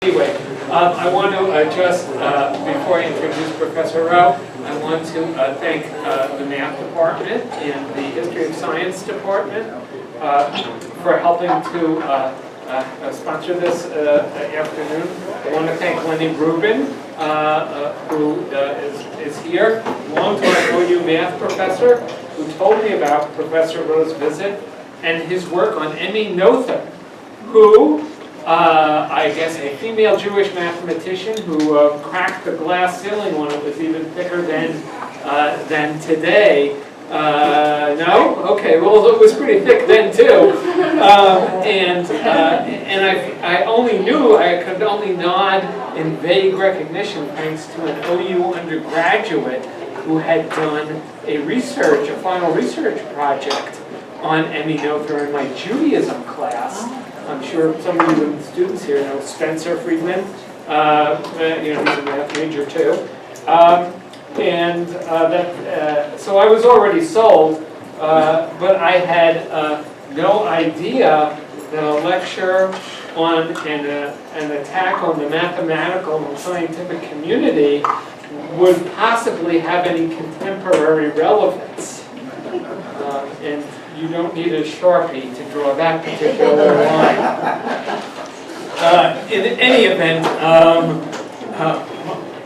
Anyway, I want to just, before I introduce Professor Rowe, I want to thank the Math Department and the History of Science Department for helping to sponsor this afternoon. I want to thank Lenny Rubin, who is here, longtime OU math professor, who told me about Professor Rowe's visit and his work on Emmy Noether, who I guess a female Jewish mathematician who cracked the glass ceiling when it was even thicker than today. No? Okay, well it was pretty thick then too. And I only knew, I could only nod in vague recognition thanks to an OU undergraduate who had done a final research project on Emmy Noether in my Judaism class. I'm sure some of you students here know Spencer Friedman. He's a math major too. So I was already sold, but I had no idea that a lecture on an attack on the mathematical and scientific community would possibly have any contemporary relevance. And you don't need a Sharpie to draw that particular line. In any event,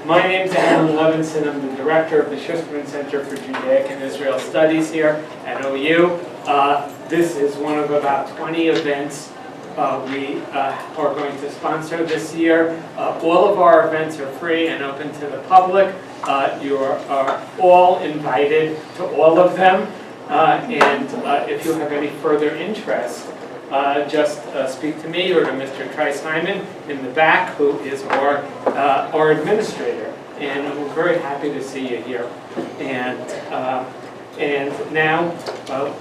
my name is Alan Levinson. I'm the director of the Schusterman Center for Judaic and Israel Studies here at OU. This is one of about 20 events we are going to sponsor this year. All of our events are free and open to the public. You are all invited to all of them. And if you have any further interest, just speak to me or to Mr. Trice-Hyman in the back, who is our administrator. And we're very happy to see you here. And now,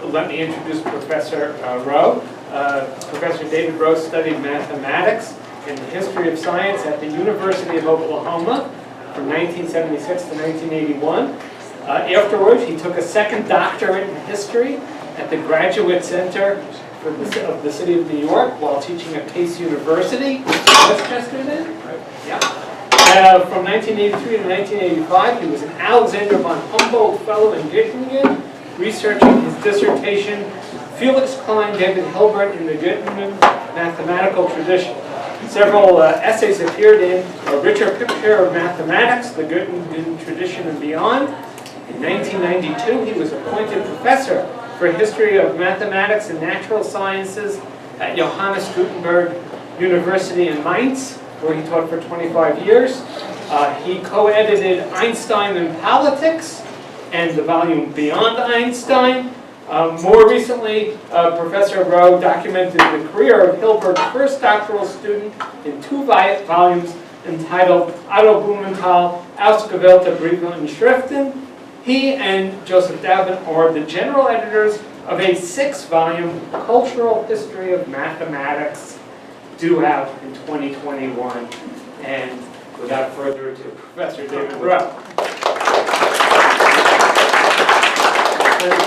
let me introduce Professor Rowe. Professor David Rowe studied mathematics and the history of science at the University of Oklahoma from 1976 to 1981. Afterwards, he took a second doctorate in history at the Graduate Center of the City of New York while teaching at Pace University. Westchester then? Yeah. From 1983 to 1985, he was an Alexander von Humboldt Fellow in Göttingen, researching his dissertation, Felix, Klein, David Hilbert in the Göttingen mathematical tradition. Several essays appeared in A Richer Picture of Mathematics, the Göttingen Tradition and Beyond. In 1992, he was appointed professor for history of mathematics and natural sciences at Johannes Gutenberg University in Mainz, where he taught for 25 years. He co-edited Einstein and Politics and the volume Beyond Einstein. More recently, Professor Rowe documented the career of Hilbert's first doctoral student in 2 volumes entitled Otto Blumenthal, Ausgewählte Briefe und Schriften. He and Joseph Davin are the general editors of a 6-volume Cultural History of Mathematics, due out in 2021. And without further ado, Professor David Rowe.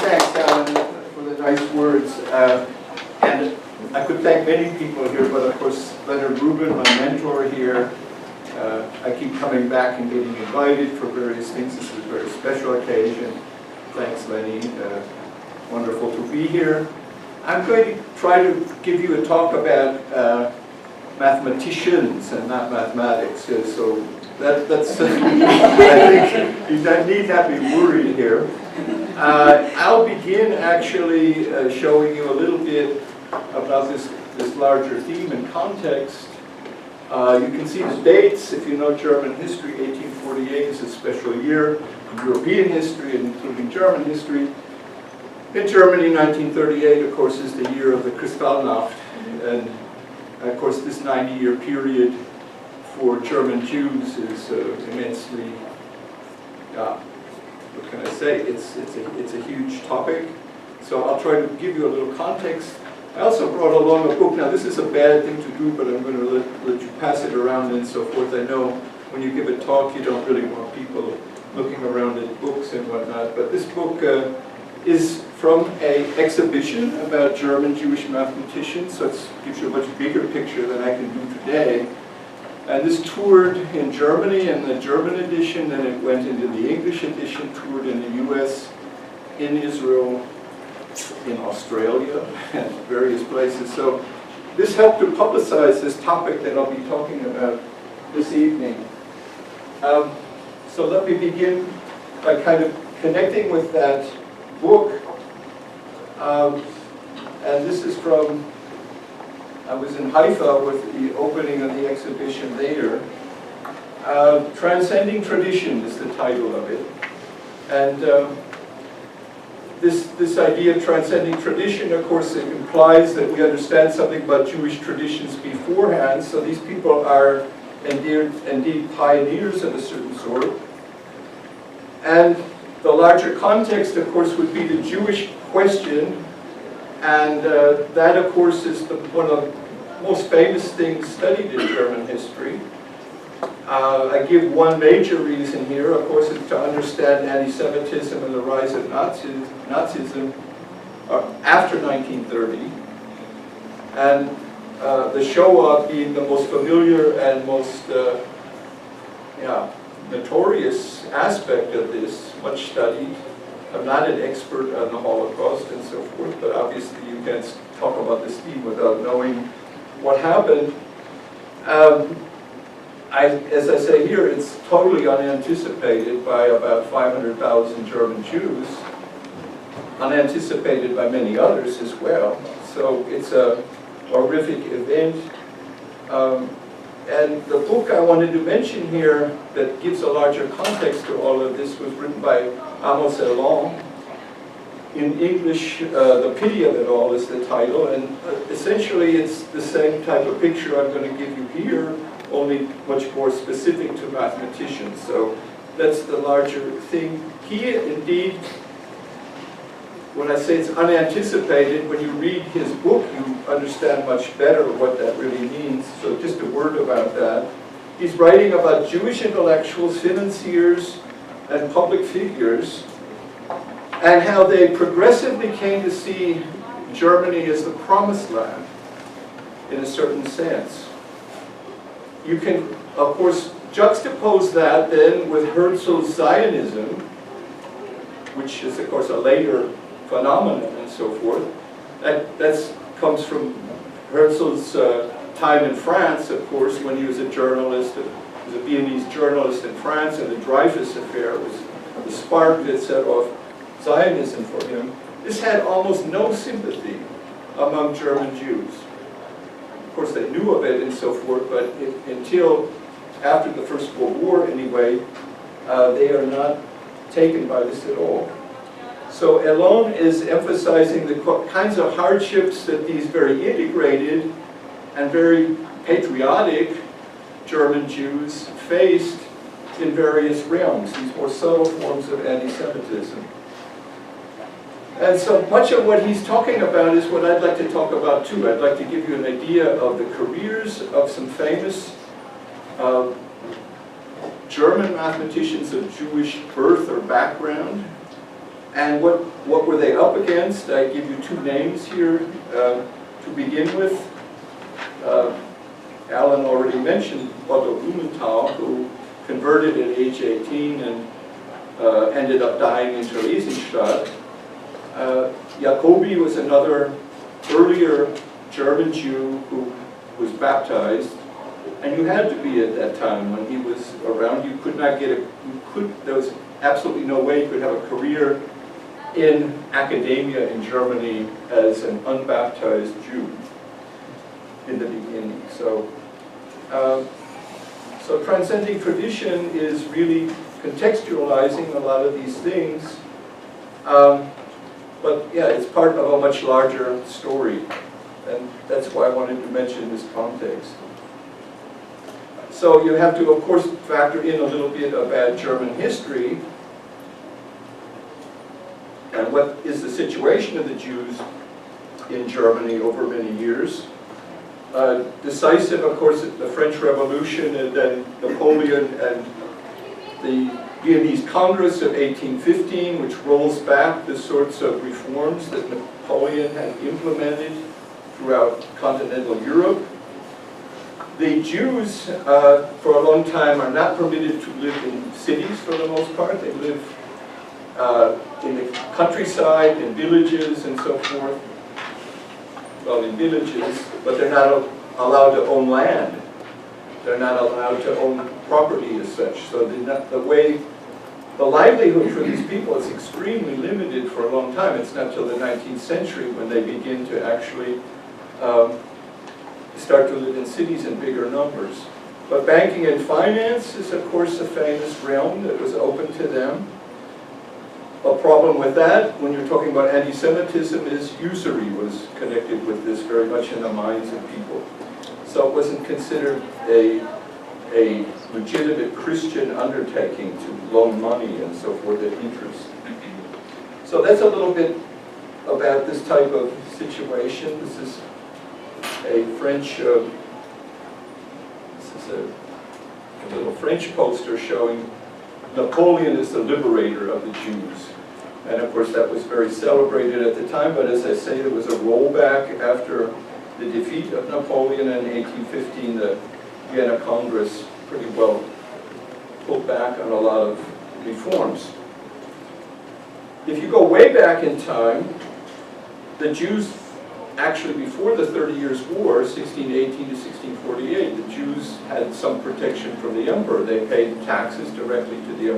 Thanks, Alan, for the nice words. And I could thank many people here, but of course, Leonard Rubin, my mentor here. I keep coming back and getting invited for various things. This is a very special occasion. Thanks, Lenny. Wonderful to be here. I'm going to try to give you a talk about mathematicians and not mathematics. So that's I think you need not be worried here. I'll begin actually showing you a little bit about this larger theme and context. You can see the dates. If you know German history, 1848 is a special year in European history, and including German history. In Germany, 1938, of course, is the year of the Kristallnacht. And, of course, this 90-year period for German Jews is immensely, what can I say? It's a huge topic. So I'll try to give you a little context. I also brought along a book. Now, this is a bad thing to do, but I'm going to let you pass it around and so forth. I know when you give a talk, you don't really want people looking around at books and whatnot. But this book is from an exhibition about German Jewish mathematicians, so it gives you a much bigger picture than I can do today. And this toured in Germany in the German edition, and it went into the English edition, toured in the US, in Israel, in Australia, and various places. So this helped to publicize this topic that I'll be talking about this evening. So let me begin by kind of connecting with that book. And this is from, I was in Haifa with the opening of the exhibition there. Transcending Tradition is the title of it. And this idea of transcending tradition, of course, it implies that we understand something about Jewish traditions beforehand. So these people are indeed pioneers of a certain sort. And the larger context, of course, would be the Jewish question. And that, of course, is one of the most famous things studied in German history. I give one major reason here, of course, is to understand anti-Semitism and the rise of Nazism after 1930. And the Shoah being the most familiar and most notorious aspect of this, much studied. I'm not an expert on the Holocaust and so forth, but obviously you can't talk about this theme without knowing what happened. As I say here, it's totally unanticipated by about 500,000 German Jews, unanticipated by many others as well. So it's a horrific event. And the book I wanted to mention here that gives a larger context to all of this was written by Amos Erlangen. In English, The Pity of It All is the title, and essentially it's the same type of picture I'm going to give you here, only much more specific to mathematicians. So that's the larger thing. He indeed, when I say it's unanticipated, when you read his book, you understand much better what that really means. So just a word about that. He's writing about Jewish intellectuals, financiers, and public figures, and how they progressively came to see Germany as the promised land, in a certain sense. You can, of course, juxtapose that then with Herzl's Zionism, which is, of course, a later phenomenon and so forth. That comes from Herzl's time in France, of course, when he was a journalist. He was a Viennese journalist in France, and the Dreyfus affair was the spark that set off Zionism for him. This had almost no sympathy among German Jews. Of course, they knew of it and so forth, but until after the First World War, anyway, they are not taken by this at all. So Erlangen is emphasizing the kinds of hardships that these very integrated and very patriotic German Jews faced in various realms, these more subtle forms of anti-Semitism. And so much of what he's talking about is what I'd like to talk about too. I'd like to give you an idea of the careers of some famous German mathematicians of Jewish birth or background, and what were they up against. I give you two names here to begin with. Alan already mentioned Otto Blumenthal, who converted at age 18 and ended up dying in Theresienstadt. Jacobi was another earlier German Jew who was baptized, and you had to be at that time when he was around. You could not get there was absolutely no way you could have a career in academia in Germany as an unbaptized Jew in the beginning. So transcending tradition is really contextualizing a lot of these things. But yeah, it's part of a much larger story, and that's why I wanted to mention this context. So you have to, of course, factor in a little bit of bad German history, and what is the situation of the Jews in Germany over many years. Decisive, of course, the French Revolution, and then Napoleon and the Viennese Congress of 1815, which rolls back the sorts of reforms that Napoleon had implemented throughout continental Europe. The Jews, for a long time, are not permitted to live in cities for the most part. They live in the countryside, in villages, and so forth. Well, in villages, but they're not allowed to own land. They're not allowed to own property as such. So the livelihood for these people is extremely limited for a long time. It's not till the 19th century when they begin to actually start to live in cities in bigger numbers. But banking and finance is, of course, a famous realm that was open to them. A problem with that, when you're talking about anti-Semitism, is usury was connected with this very much in the minds of people. So it wasn't considered a legitimate Christian undertaking to loan money and so forth at interest. So that's a little bit about this type of situation. This is a French, a little French poster showing Napoleon is the liberator of the Jews. And of course that was very celebrated at the time, but as I say, there was a rollback after the defeat of Napoleon in 1815. The Vienna Congress pretty well pulled back on a lot of reforms. If you go way back in time, the Jews, actually before the 30 Years' War, 1618 to 1648, the Jews had some protection from the emperor. They paid taxes directly to the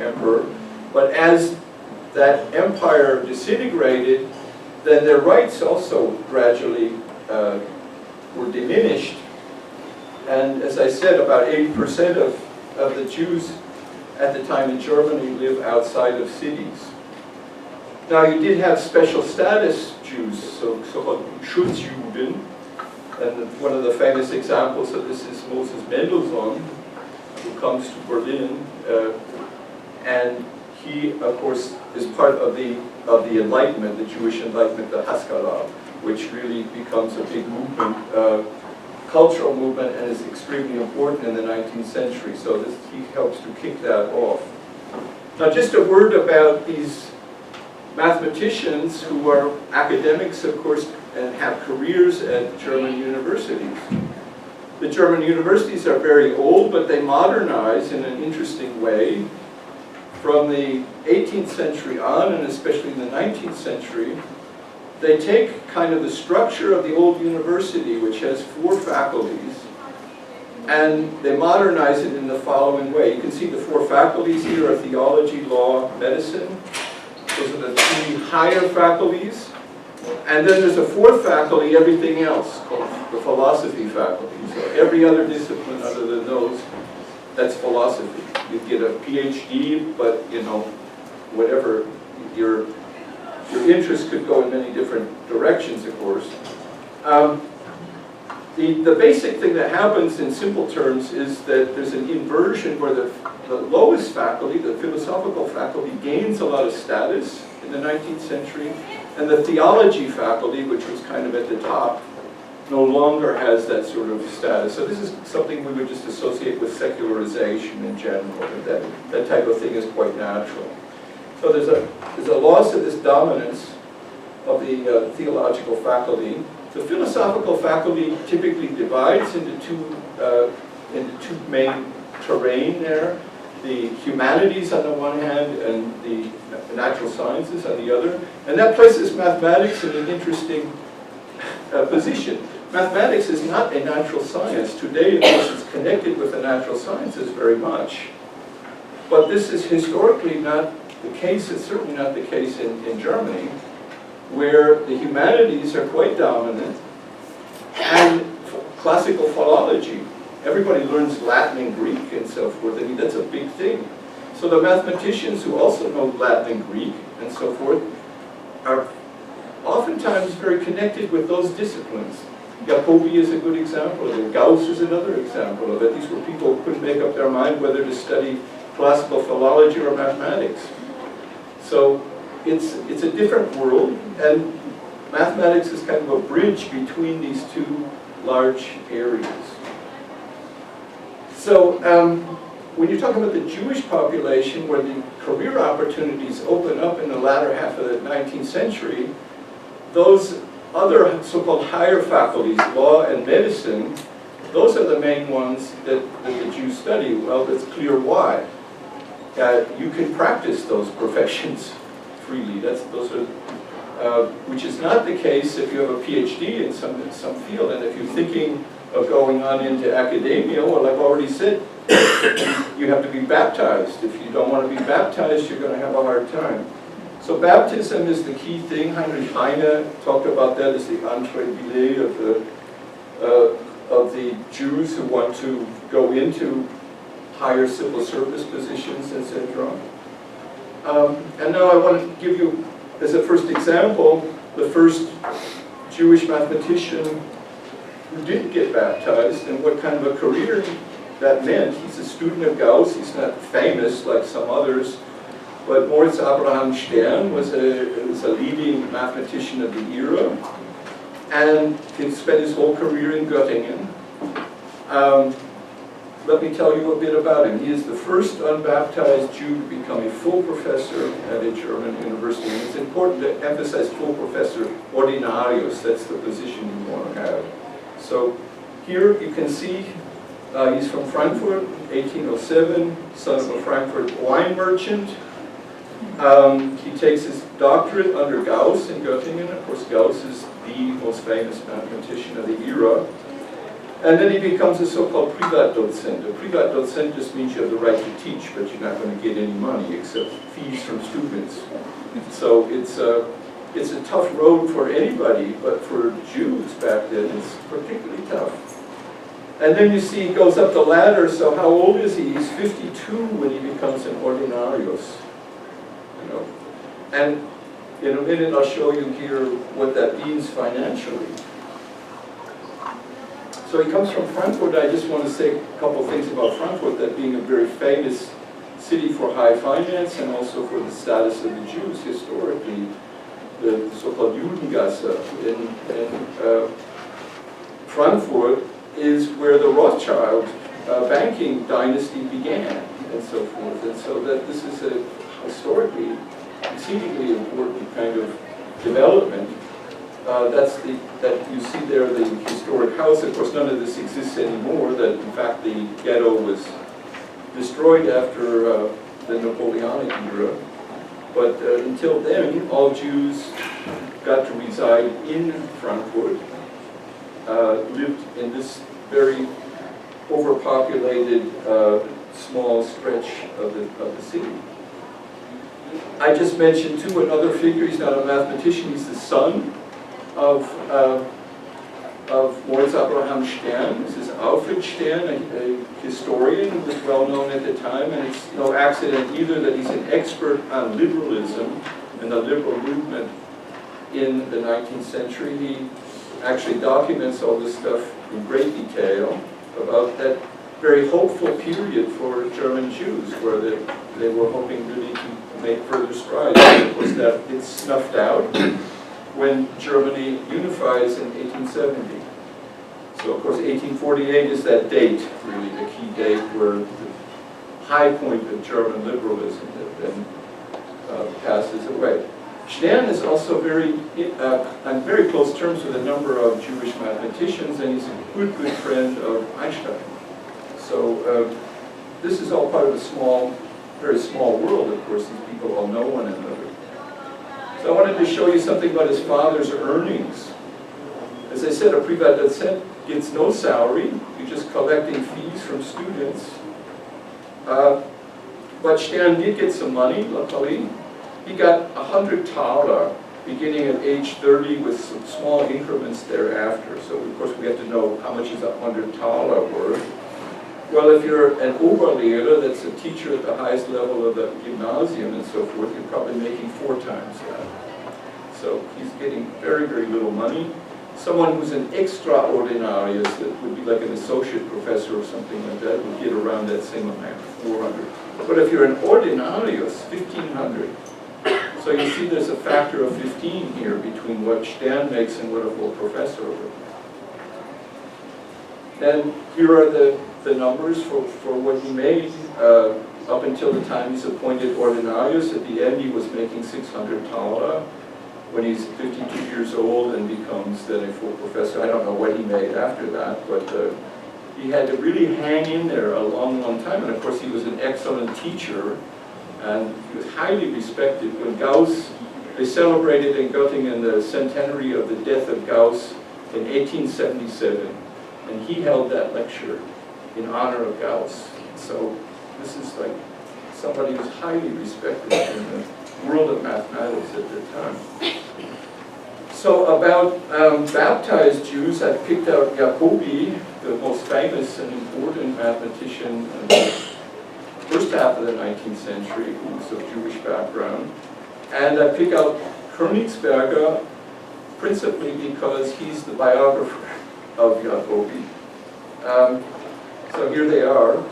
emperor. But as that empire disintegrated, then their rights also gradually were diminished. And as I said, about 80% of the Jews at the time in Germany live outside of cities. Now, you did have special status Jews, so-called Schutzjuden, and one of the famous examples of this is Moses Mendelssohn, who comes to Berlin, and he, of course, is part of the Enlightenment, the Jewish Enlightenment, the Haskalah, which really becomes a big movement, cultural movement, and is extremely important in the 19th century. So he helps to kick that off. Now, just a word about these mathematicians who are academics, of course, and have careers at German universities. The German universities are very old, but they modernize in an interesting way. From the 18th century on, and especially in the 19th century, they take kind of the structure of the old university, which has 4 faculties, and they modernize it in the following way. You can see the 4 faculties here are theology, law, medicine. Those are the 3 higher faculties. And then there's a 4th faculty, everything else, called the philosophy faculty. So every other discipline other than those, that's philosophy. You get a PhD, but you know, whatever your interest could go in many different directions, of course. The basic thing that happens in simple terms is that there's an inversion where the lowest faculty, the philosophical faculty, gains a lot of status in the 19th century, and the theology faculty, which was kind of at the top, no longer has that sort of status. So this is something we would just associate with secularization in general. That type of thing is quite natural. So there's a loss of this dominance of the theological faculty. The philosophical faculty typically divides into two main terrain there. The humanities on the one hand and the natural sciences on the other. And that places mathematics in an interesting position. Mathematics is not a natural science. Today, of course, it's connected with the natural sciences very much. But this is historically not the case. It's certainly not the case in Germany, where the humanities are quite dominant, and classical philology. Everybody learns Latin and Greek and so forth. I mean, that's a big thing. So the mathematicians who also know Latin and Greek and so forth are oftentimes very connected with those disciplines. Jacobi is a good example of it. Gauss is another example of it. These were people who couldn't make up their mind whether to study classical philology or mathematics. So it's a different world, and mathematics is kind of a bridge between these two large areas. So when you're talking about the Jewish population, where the career opportunities open up in the latter half of the 19th century, those other so-called higher faculties, law and medicine, those are the main ones that the Jews study. Well, it's clear why. You can practice those professions freely. Which is not the case if you have a PhD in some field, and if you're thinking of going on into academia, well, I've already said, you have to be baptized. If you don't want to be baptized, you're going to have a hard time. So baptism is the key thing. Heinrich Heine talked about that as the entrée of the Jews who want to go into higher civil service positions, etc. And now I want to give you, as a first example, the first Jewish mathematician who didn't get baptized and what kind of a career that meant. He's a student of Gauss. He's not famous like some others, but Moritz Abraham Stern was a leading mathematician of the era, and he spent his whole career in Göttingen. Let me tell you a bit about him. He is the first unbaptized Jew to become a full professor at a German university. And it's important to emphasize full professor ordinarius. That's the position you want to have. So here you can see he's from Frankfurt, 1807, son of a Frankfurt wine merchant. He takes his doctorate under Gauss in Göttingen. Of course, Gauss is the most famous mathematician of the era. And then he becomes a so-called Privatdozent. A Privatdozent just means you have the right to teach, but you're not going to get any money except fees from students. So it's a tough road for anybody, but for Jews back then, it's particularly tough. And then you see he goes up the ladder, so how old is he? He's 52 when he becomes an ordinarius. And in a minute I'll show you here what that means financially. So he comes from Frankfurt. I just want to say a couple things about Frankfurt, that being a very famous city for high finance and also for the status of the Jews historically, the so-called Judengasse in Frankfurt is where the Rothschild banking dynasty began and so forth. And so that this is a historically exceedingly important kind of development. That you see there, the historic house. Of course, none of this exists anymore. That in fact the ghetto was destroyed after the Napoleonic era. But until then, all Jews got to reside in Frankfurt, lived in this very overpopulated small stretch of the city. I just mentioned too another figure. He's not a mathematician. He's the son of Moritz Abraham Stern. This is Alfred Stern, a historian who was well known at the time, and it's no accident either that he's an expert on liberalism and the liberal movement in the 19th century. He actually documents all this stuff in great detail about that very hopeful period for German Jews, where they were hoping really to make further strides. Of course, that gets snuffed out when Germany unifies in 1870. So of course 1848 is that date, really the key date where the high point of German liberalism then passes away. Stern is also on very close terms with a number of Jewish mathematicians, and he's a good friend of Einstein. So this is all part of a very small world, of course. These people all know one another. So I wanted to show you something about his father's earnings. As I said, a Privatdozent gets no salary. You're just collecting fees from students. But Stern did get some money, luckily. He got 100 Thaler, beginning at age 30 with some small increments thereafter. So of course we have to know how much is 100 Thaler worth. Well, if you're an Oberlehrer, that's a teacher at the highest level of the gymnasium and so forth, you're probably making 4 times that. So he's getting very, very little money. Someone who's an extraordinarius, that would be like an associate professor or something like that, would get around that same amount, 400. But if you're an ordinarius, 1,500. So you see there's a factor of 15 here between what Stern makes and what a full professor would make. And here are the numbers for what he made up until the time he's appointed ordinarius. At the end he was making 600 Thaler. When he's 52 years old and becomes then a full professor, I don't know what he made after that, but he had to really hang in there a long, long time. And of course, he was an excellent teacher, and he was highly respected. When Gauss, they celebrated in Göttingen the centenary of the death of Gauss in 1877, and he held that lecture in honor of Gauss. So this is like somebody who's highly respected in the world of mathematics at the time. So about baptized Jews, I picked out Jacobi, the most famous and important mathematician in the first half of the 19th century, who was of Jewish background. And I pick out Königsberger principally because he's the biographer of Jacobi. So here they are.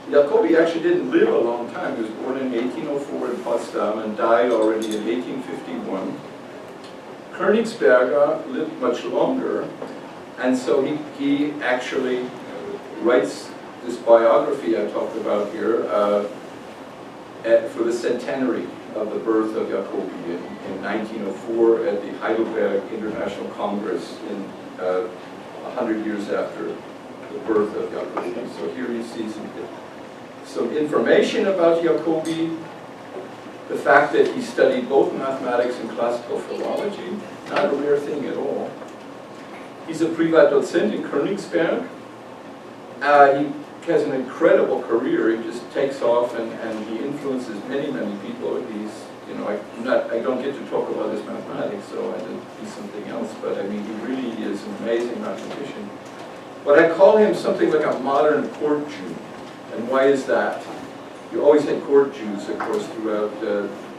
Jacobi actually didn't live a long time. He was born in 1804 in Potsdam and died already in 1851. Königsberger lived much longer, and so he actually writes this biography I talked about here for the centenary of the birth of Jacobi in 1904 at the Heidelberg International Congress 100 years after the birth of Jacobi. So here you see some information about Jacobi, the fact that he studied both mathematics and classical philology, not a rare thing at all. He's a Privatdozent in Königsberg. He has an incredible career. He just takes off and he influences many, many people. He's, you know, I don't get to talk about his mathematics, so I did something else, but I mean, he really is an amazing mathematician. But I call him something like a modern court Jew. And why is that? You always had court Jews, of course, throughout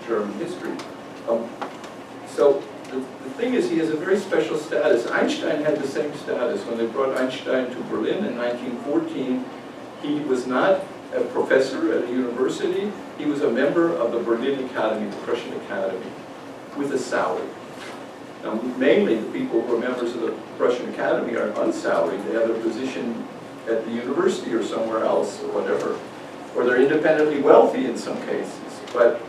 German history. So the thing is, he has a very special status. Einstein had the same status. When they brought Einstein to Berlin in 1914, he was not a professor at a university. He was a member of the Berlin Academy, the Prussian Academy, with a salary. Now, mainly the people who are members of the Prussian Academy are unsalaried. They have a position at the university or somewhere else or whatever. Or they're independently wealthy in some cases. But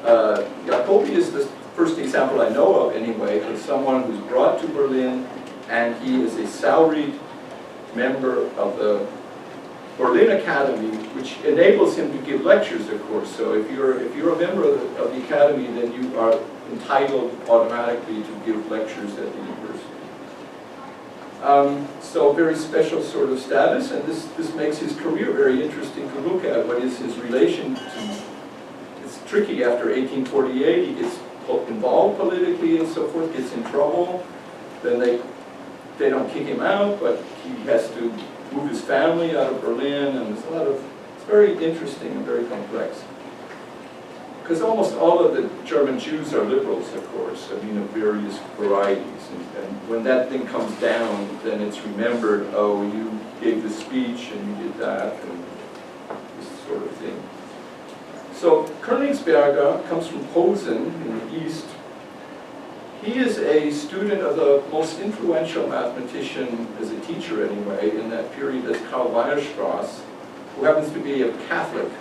Jacobi is the first example I know of anyway, of someone who's brought to Berlin and he is a salaried member of the Berlin Academy, which enables him to give lectures, of course. So if you're a member of the Academy, then you are entitled automatically to give lectures at the university. So very special sort of status, and this makes his career very interesting to look at. What is his relation to? It's tricky. After 1848, he gets involved politically and so forth, gets in trouble. Then they don't kick him out, but he has to move his family out of Berlin, and there's a lot of, it's very interesting and very complex. Because almost all of the German Jews are liberals, of course, I mean, of various varieties. And when that thing comes down, then it's remembered, oh, you gave the speech and you did that, and this sort of thing. So Königsberger comes from Posen in the east. He is a student of the most influential mathematician, as a teacher anyway, in that period as Karl Weierstrass, who happens to be a Catholic.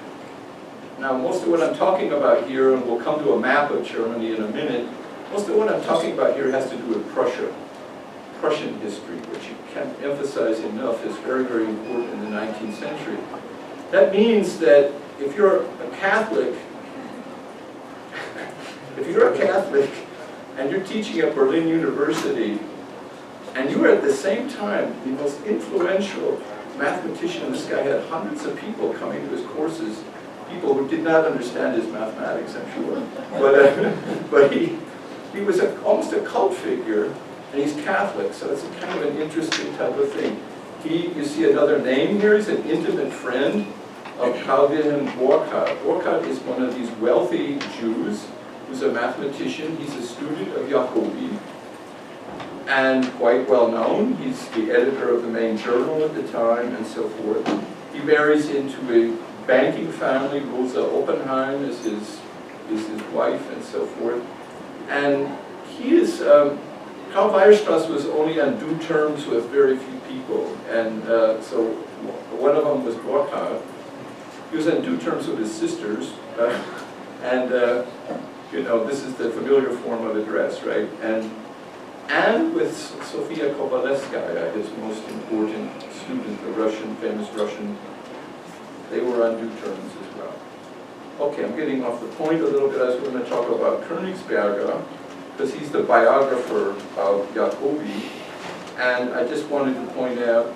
Now, most of what I'm talking about here, and we'll come to a map of Germany in a minute, most of what I'm talking about here has to do with Prussia, Prussian history, which you can't emphasize enough is very, very important in the 19th century. That means that if you're a Catholic, and you're teaching at Berlin University, and you are at the same time the most influential mathematician, this guy had hundreds of people coming to his courses, people who did not understand his mathematics, I'm sure. But he was almost a cult figure, and he's Catholic, so it's a kind of an interesting type of thing. You see another name here, he's an intimate friend of Karl Wilhelm Burckhardt. Burckhardt is one of these wealthy Jews who's a mathematician. He's a student of Jacobi, and quite well known. He's the editor of the main journal at the time, and so forth. He marries into a banking family. Rosa Oppenheim is his wife, and so forth. And he is, Karl Weierstrass was only on due terms with very few people, and so one of them was Burckhardt. He was on due terms with his sisters, and you know, this is the familiar form of address, right? And and with Sofia Kovalevskaya, his most important student, the famous Russian. They were on due terms as well. Okay, I'm getting off the point a little bit. I was going to talk about Königsberger, because he's the biographer of Jacobi, and I just wanted to point out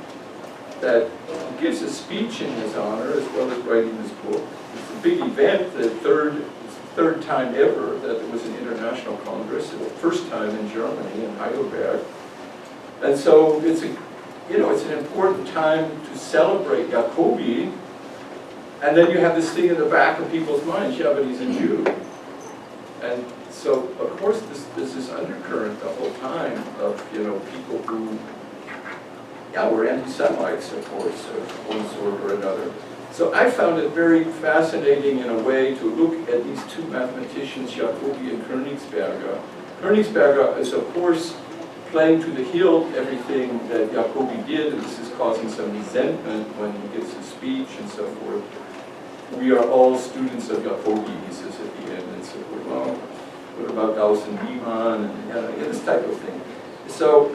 that he gives a speech in his honor as well as writing this book. It's a big event, the third time ever that there was an international congress, the first time in Germany, in Heidelberg. And so it's an important time to celebrate Jacobi, and then you have this thing in the back of people's minds, yeah, but he's a Jew. And so, of course, there's this undercurrent the whole time of, people who, were anti-Semites, of course, of one sort or another. So I found it very fascinating in a way to look at these two mathematicians, Jacobi and Königsberger. Königsberger is, of course, playing to the hilt everything that Jacobi did, and this is causing some resentment when he gives his speech and so forth. We are all students of Jacobi, he says at the end, and so forth. Well, what about Gauss and Riemann, and this type of thing. So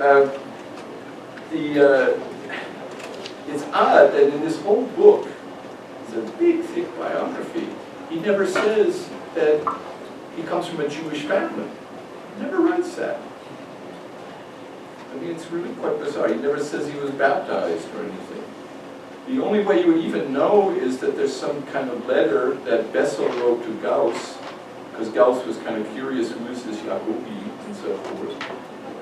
it's odd that in this whole book, it's a big, thick biography, he never says that he comes from a Jewish family. He never writes that. I mean, it's really quite bizarre. He never says he was baptized or anything. The only way you would even know is that there's some kind of letter that Bessel wrote to Gauss, because Gauss was kind of curious, who is this Jacobi, and so forth.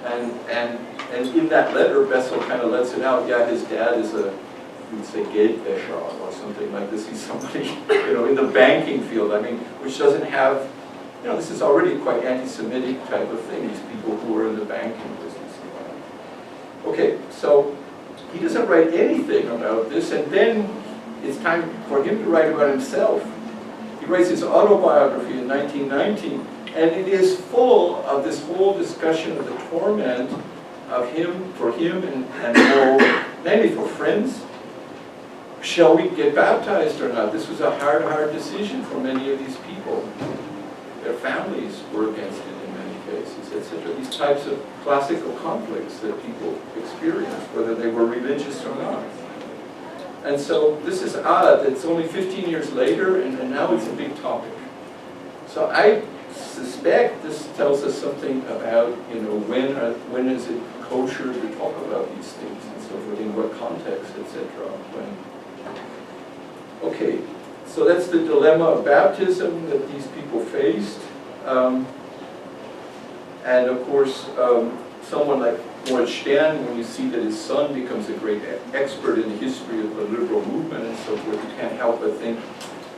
And in that letter, Bessel kind of lets it out, yeah, his dad is a, you would say, Geldwäscher or something like this. He's somebody, in the banking field, I mean, which doesn't have, this is already quite anti-Semitic type of thing, these people who are in the banking business. Okay, so he doesn't write anything about this, and then it's time for him to write about himself. He writes his autobiography in 1919, and it is full of this whole discussion of the torment of him, and for, mainly for friends. Shall we get baptized or not? This was a hard decision for many of these people. Their families were against it in many cases, etc. These types of classical conflicts that people experience, whether they were religious or not. And so this is odd. It's only 15 years later, and now it's a big topic. So I suspect this tells us something about, when is it kosher to talk about these things, and so forth, in what context, etc. Okay, so that's the dilemma of baptism that these people faced. And of course, someone like Moritz Stern, when you see that his son becomes a great expert in the history of the liberal movement and so forth, you can't help but think,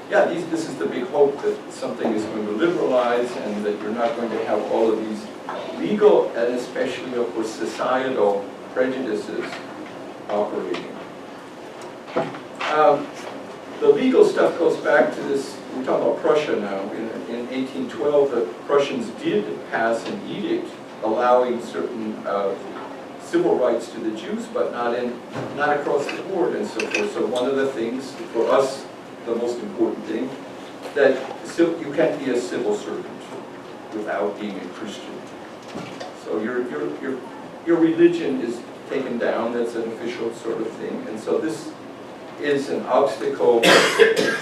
yeah, this is the big hope that something is going to liberalize and that you're not going to have all of these legal and especially, of course, societal prejudices operating. The legal stuff goes back to this, we're talking about Prussia now. In 1812, the Prussians did pass an edict allowing certain civil rights to the Jews, but not across the board and so forth. So one of the things, for us, the most important thing, that you can't be a civil servant without being a Christian. So your religion is taken down, that's an official sort of thing. And so this is an obstacle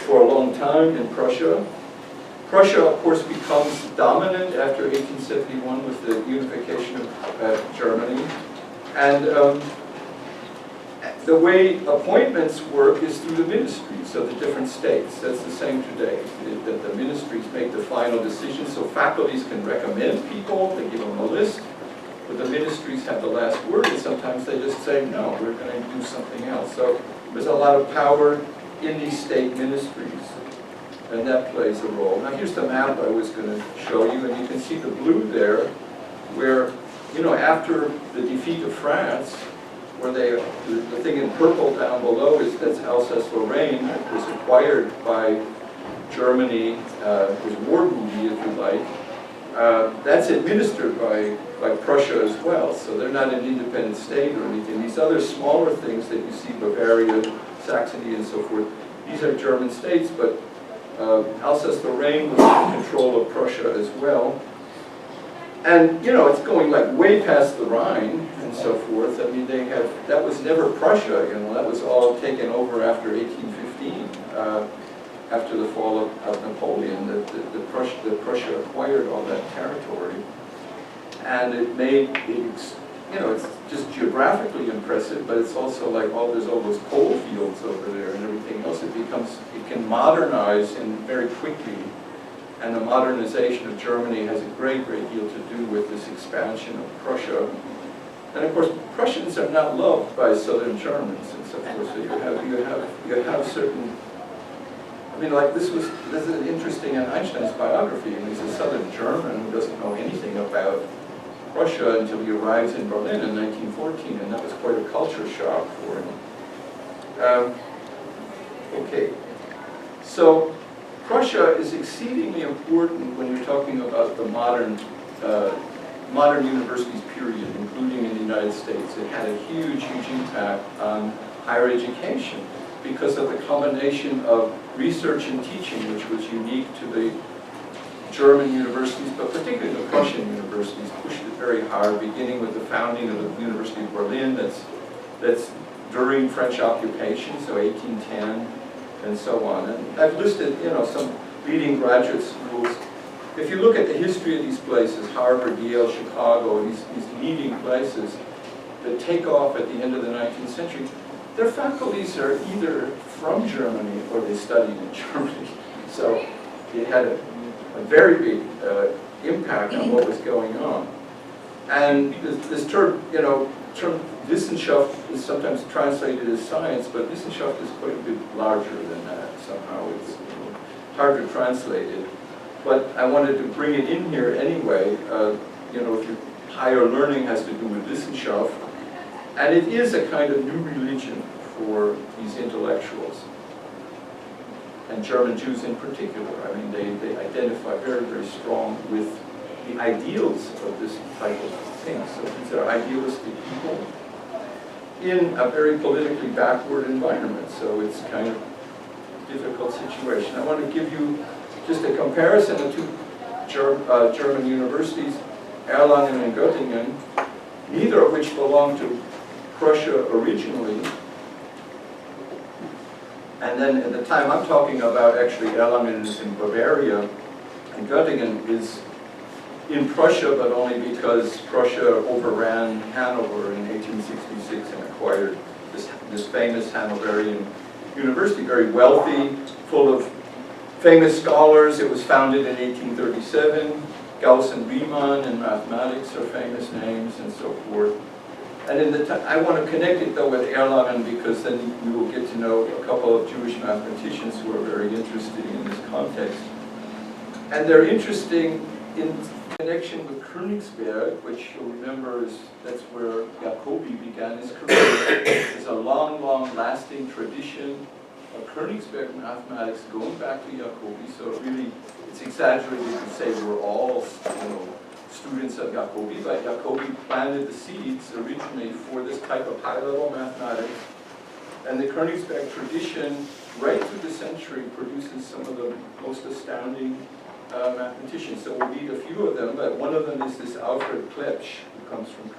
for a long time in Prussia. Prussia, of course, becomes dominant after 1871 with the unification of Germany. And the way appointments work is through the ministries of the different states. That's the same today, that the ministries make the final decision. So faculties can recommend people, they give them a list, but the ministries have the last word, and sometimes they just say, no, we're going to do something else. So there's a lot of power in these state ministries, and that plays a role. Now here's the map I was going to show you, and you can see the blue there, where, after the defeat of France, where the thing in purple down below that's Alsace-Lorraine, that was acquired by Germany, was war booty, if you like. That's administered by Prussia as well, so they're not an independent state or anything. These other smaller things that you see, Bavaria, Saxony, and so forth, these are German states, but Alsace-Lorraine was in control of Prussia as well. And, you know, it's going like way past the Rhine and so forth. I mean, that was never Prussia, you know, that was all taken over after 1815, after the fall of Napoleon, Prussia acquired all that territory. And it made it, you know, it's just geographically impressive, but it's also like, oh, there's all those coal fields over there and everything else. It can modernize very quickly. And the modernization of Germany has a great deal to do with this expansion of Prussia. And of course, Prussians are not loved by Southern Germans and so forth. So you have certain. I mean, like this is interesting in Einstein's biography. I mean, he's a Southern German who doesn't know anything about Prussia until he arrives in Berlin in 1914, and that was quite a culture shock for him. Okay, so. Prussia is exceedingly important when you're talking about the modern universities period, including in the United States. It had a huge impact on higher education because of the combination of research and teaching, which was unique to the German universities, but particularly the Prussian universities, pushed it very hard, beginning with the founding of the University of Berlin, that's during French occupation, so 1810. And so on. And I've listed, you know, some leading graduate schools. If you look at the history of these places, Harvard, Yale, Chicago, these leading places that take off at the end of the 19th century, their faculties are either from Germany or they studied in Germany. So it had a very big impact on what was going on. And this term, you know, Wissenschaft is sometimes translated as science, but Wissenschaft is quite a bit larger than that. Somehow it's hard to translate it. But I wanted to bring it in here anyway. You know, higher learning has to do with Wissenschaft. And it is a kind of new religion for these intellectuals. And German Jews in particular. I mean, they identify very strong with the ideals of this type of thing. So these are idealistic people in a very politically backward environment. So it's kind of a difficult situation. I want to give you just a comparison of two German universities, Erlangen and Göttingen, neither of which belonged to Prussia originally. And then at the time I'm talking about, actually Erlangen is in Bavaria, and Göttingen is in Prussia, but only because Prussia overran Hanover in 1866 and acquired this famous Hanoverian university, very wealthy, full of famous scholars. It was founded in 1837. Gauss and Riemann in mathematics are famous names and so forth. And in the I want to connect it though with Erlangen because then we will get to know a couple of Jewish mathematicians who are very interested in this context. And they're interesting in connection with Königsberg, which you'll remember that's where Jacobi began his career. There's a long lasting tradition of Königsberg mathematics going back to Jacobi. So really, it's exaggerated to say we're all, you know, students of Jacobi, but Jacobi planted the seeds originally for this type of high-level mathematics. And the Königsberg tradition, right through the century, produces some of the most astounding mathematicians. So we'll meet a few of them, but one of them is this Alfred Stern, who comes from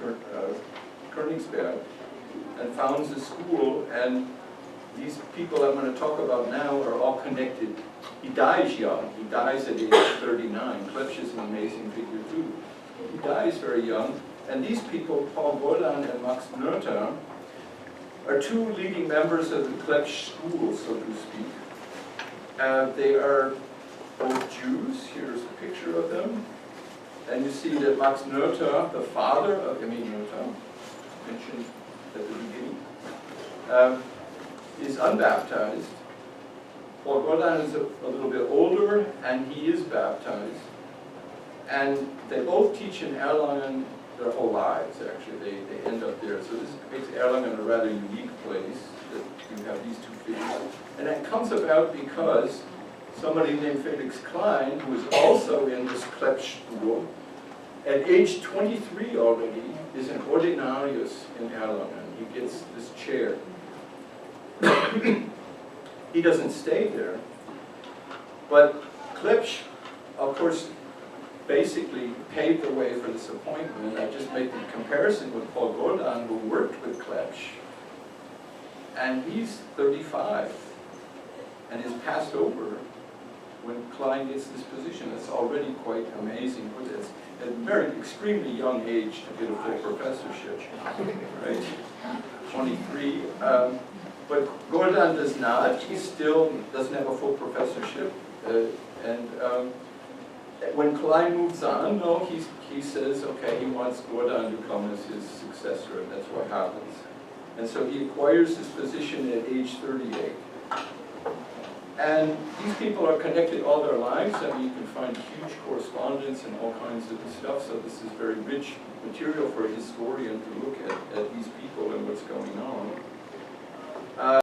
Königsberg, and founds a school, and these people I'm going to talk about now are all connected. He dies young. He dies at age 39. Klein is an amazing figure too. He dies very young, and these people, Paul Bodan and Max Noether, are two leading members of the Klein school, so to speak. They are both Jews. Here's a picture of them. And you see that Max Noether, the father of Emil Noether, mentioned at the beginning, is unbaptized. Paul Bodan is a little bit older, and he is baptized. And they both teach in Erlangen their whole lives, actually. They end up there. So this makes Erlangen a rather unique place, that you have these two figures. And that comes about because somebody named Felix Klein, who is also in this Klein school, at age 23 already, is an ordinarius in Erlangen. He gets this chair. He doesn't stay there. But Klein, of course, basically paved the way for this appointment. I just made the comparison with Paul Gordon, who worked with Klepsch, and he's 35 and is passed over when Klein gets this position. It's already quite amazing. But it's at a very extremely young age to get a full professorship, right? 23. But Gordon does not. He still doesn't have a full professorship. When Klein moves on, no, he says, okay, he wants Gordon to come as his successor, and that's what happens. And so he acquires this position at age 38. And these people are connected all their lives. I mean, you can find huge correspondence and all kinds of stuff, so this is very rich material for a historian to look at these people and what's going on.